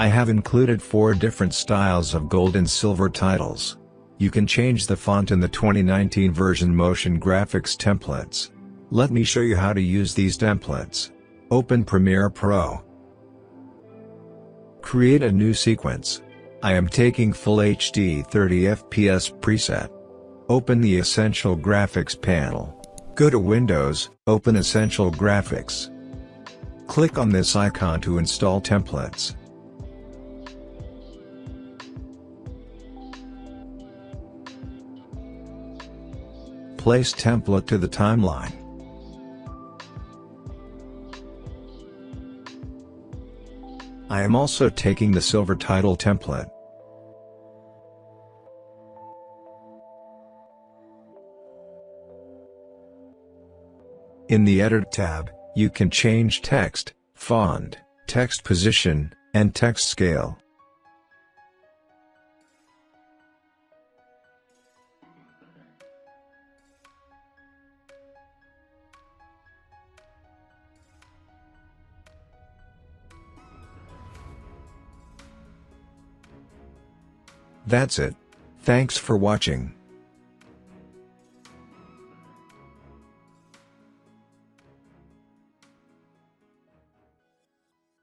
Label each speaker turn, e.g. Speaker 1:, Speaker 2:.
Speaker 1: I have included 4 different styles of gold and silver titles. You can change the font in the 2019 version Motion Graphics templates. Let me show you how to use these templates. Open Premiere Pro. Create a new sequence. I am taking Full HD 30 FPS preset. Open the Essential Graphics panel. Go to Windows, open Essential Graphics. Click on this icon to install templates. Place template to the timeline. I am also taking the silver title template. In the Edit tab, you can change text, font, text position, and text scale. That's it. Thanks for watching.